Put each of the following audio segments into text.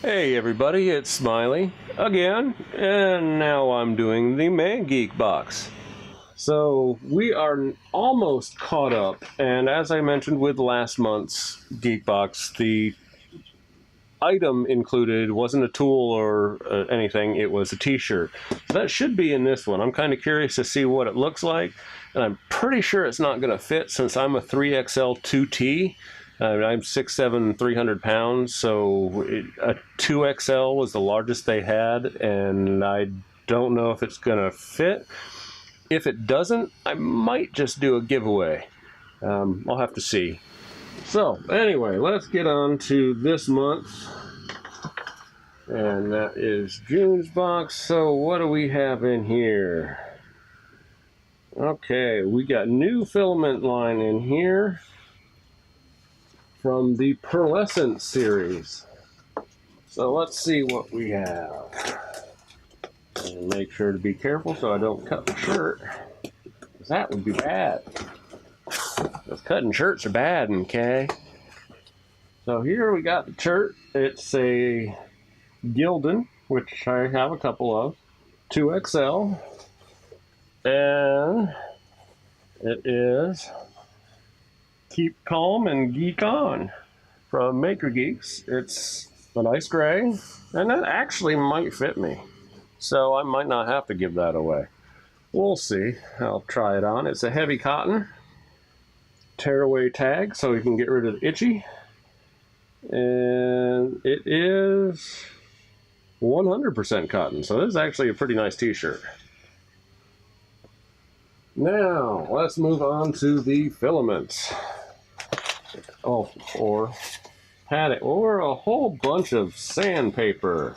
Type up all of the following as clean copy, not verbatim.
Hey everybody, it's Smiley again, and now I'm doing the main Geek Box. So we are almost caught up, and as I mentioned with last month's Geek Box, the item included wasn't a tool or anything, it was a t-shirt. So that should be in this one. I'm kind of curious to see what it looks like, and I'm pretty sure it's not going to fit since I'm a 3XL 2T. I'm 6'7", 300 pounds, so a 2XL was the largest they had, and I don't know if it's going to fit. If it doesn't, I might just do a giveaway. I'll have to see. So, anyway, let's get on to this month, and that is June's box. So, what do we have in here? Okay, we got new filament line in here from the Pearlescent series. So let's see what we have. And make sure to be careful so I don't cut the shirt, because that would be bad. Those cutting shirts are bad, okay? So here we got the shirt. It's a Gildan, which I have a couple of, 2XL, and it is Keep Calm and Geek On from Maker Geeks. It's a nice gray, and that actually might fit me, so I might not have to give that away. We'll see. I'll try it on. It's a heavy cotton, tearaway tag so you can get rid of the itchy, and it is 100% cotton, so this is actually a pretty nice t-shirt. Now let's move on to the filaments. Or a whole bunch of sandpaper.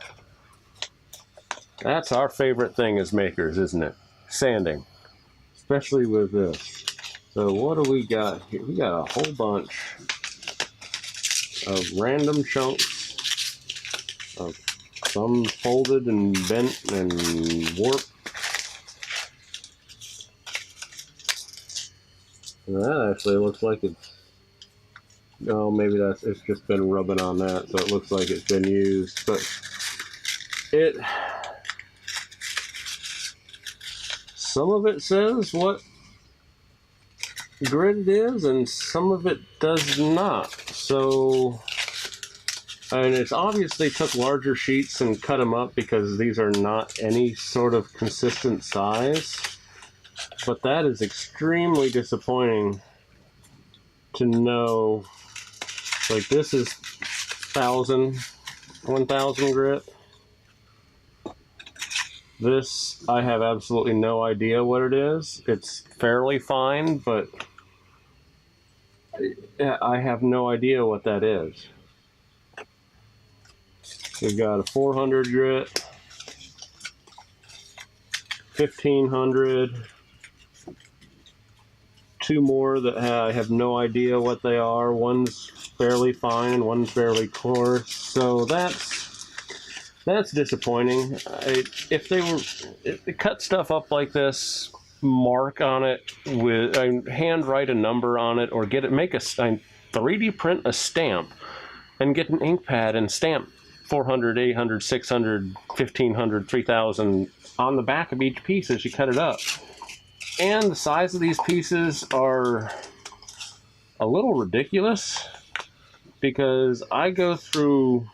That's our favorite thing as makers, isn't it? Sanding, especially with this. So what do we got here? We got a whole bunch of random chunks of some folded and bent and warped. And that actually looks like it's, oh, maybe it's just been rubbing on that, so it looks like it's been used. But some of it says what grit it is, and some of it does not. So, and it's obviously took larger sheets and cut them up because these are not any sort of consistent size. But that is extremely disappointing to know. Like, this is 1000 grit. This, I have absolutely no idea what it is. It's fairly fine, but I have no idea what that is. We've got a 400 grit, 1500, two more that I have no idea what they are. One's fairly fine and one's fairly coarse, so that's disappointing. If they cut stuff up like this, mark on it with, hand write a number on it, or make a 3D print a stamp and get an ink pad and stamp 400, 800, 600, 1500, 3000 on the back of each piece as you cut it up. And the size of these pieces are a little ridiculous, because I'll go through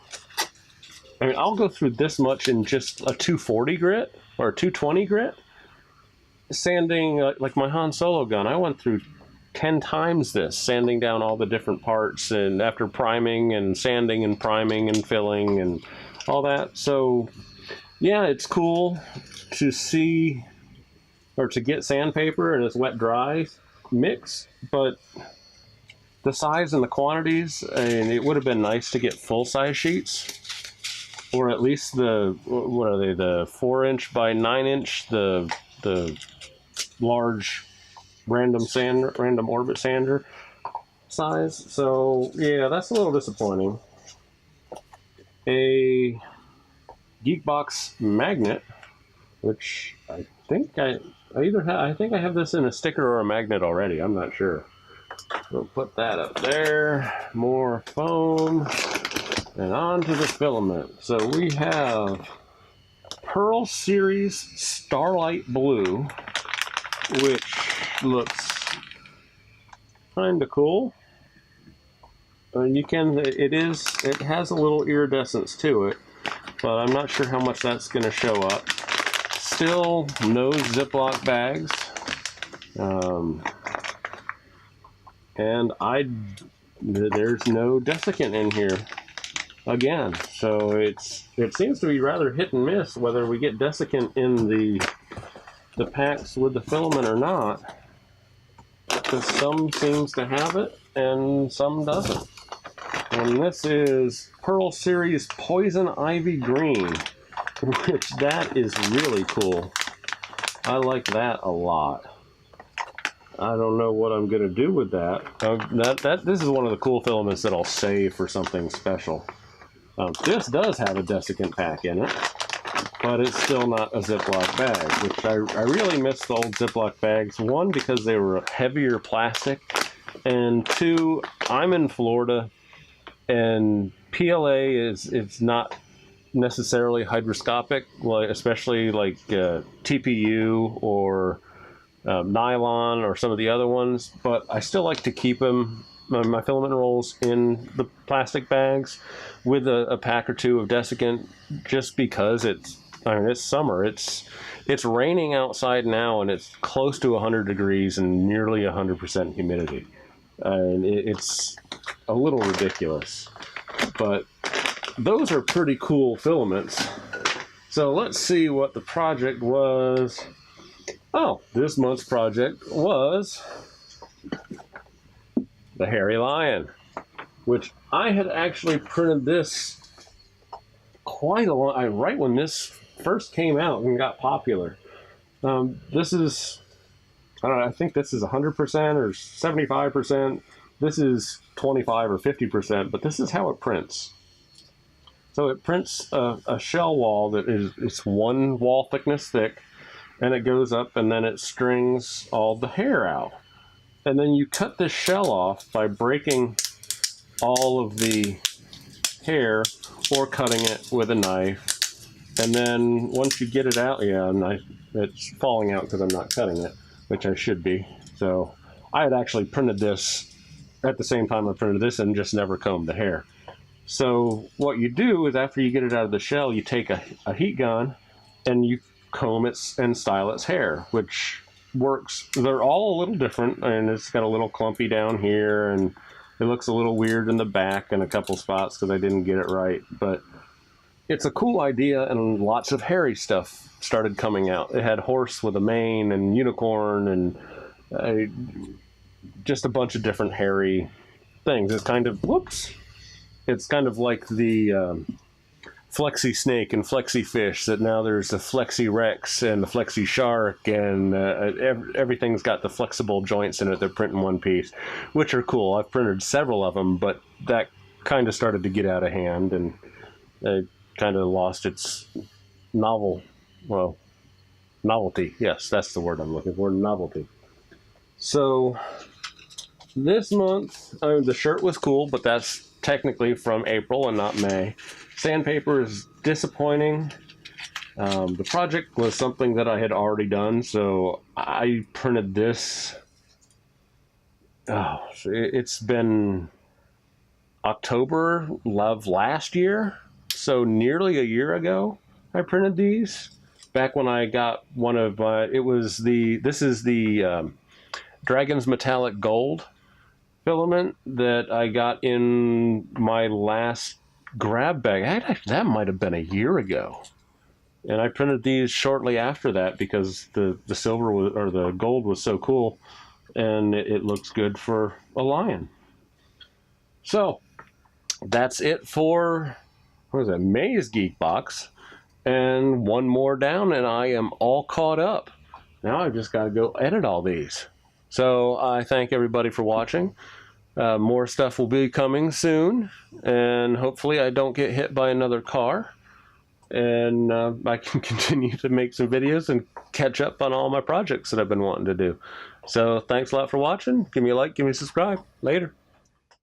this much in just a 240 grit or a 220 grit. Sanding, like my Han Solo gun, I went through 10 times this, sanding down all the different parts, and after priming and sanding and priming and filling and all that. So yeah, it's cool to see, or to get sandpaper and its wet dry mix, but the size and the quantities, and it would have been nice to get full size sheets, or at least the 4" by 9", the large random orbit sander size. So yeah, that's a little disappointing. A Geek Box magnet, which I think I have this in a sticker or a magnet already. I'm not sure. We'll put that up there. More foam. And on to the filament. So we have Pearl Series Starlight Blue, which looks kind of cool. And you can, it has a little iridescence to it, but I'm not sure how much that's going to show up. Still no Ziploc bags. And there's no desiccant in here again. So it seems to be rather hit and miss whether we get desiccant in the packs with the filament or not. Because some seems to have it and some doesn't. And this is Pearl Series Poison Ivy Green, which that is really cool. I like that a lot. I don't know what I'm going to do with that. This is one of the cool filaments that I'll save for something special. This does have a desiccant pack in it, but it's still not a Ziploc bag, which I really miss the old Ziploc bags. One, because they were heavier plastic, and two, I'm in Florida, and PLA it's not necessarily hygroscopic, like especially like TPU or nylon or some of the other ones, but I still like to keep them, my filament rolls, in the plastic bags with a pack or two of desiccant, just because it's summer. It's raining outside now, and it's close to 100 degrees and nearly 100% humidity, and it's a little ridiculous. But those are pretty cool filaments. So let's see what the project was. Oh, this month's project was the Hairy Lion, which I had actually printed this quite a long, right when this first came out and got popular. This is, I don't know, I think this is 100% or 75%. This is 25 or 50%, but this is how it prints. So it prints a shell wall that it's one wall thickness thick, and it goes up, and then it strings all the hair out. And then you cut this shell off by breaking all of the hair or cutting it with a knife. And then once you get it out, it's falling out because I'm not cutting it, which I should be. So I had actually printed this at the same time I printed this and just never combed the hair. So what you do is, after you get it out of the shell, you take a heat gun and you comb it and style its hair, which works. They're all a little different, and it's got a little clumpy down here, and it looks a little weird in the back in a couple spots because I didn't get it right. But it's a cool idea, and lots of hairy stuff started coming out. It had horse with a mane and unicorn and just a bunch of different hairy things. It's kind of, it's kind of like the Flexi Snake and Flexi Fish, that now there's the Flexi Rex and the Flexi Shark, and everything's got the flexible joints in it that print in one piece, which are cool. I've printed several of them, but that kind of started to get out of hand, and it kind of lost its novelty. Yes, that's the word I'm looking for, novelty. So this month, the shirt was cool, but that's technically from April and not May. Sandpaper is disappointing. The project was something that I had already done, so I printed this. It's been October of last year, so nearly a year ago I printed these. Back when I got one of my, this is the Dragon's Metallic Gold filament that I got in my last grab bag. That might have been a year ago, and I printed these shortly after that because the silver or the gold was so cool, and it looks good for a lion. So that's it for May's Geek Box, and one more down and I am all caught up. Now I've just got to go edit all these. So I thank everybody for watching. More stuff will be coming soon, and hopefully I don't get hit by another car, and I can continue to make some videos and catch up on all my projects that I've been wanting to do. So thanks a lot for watching. Give me a like, give me a subscribe. Later.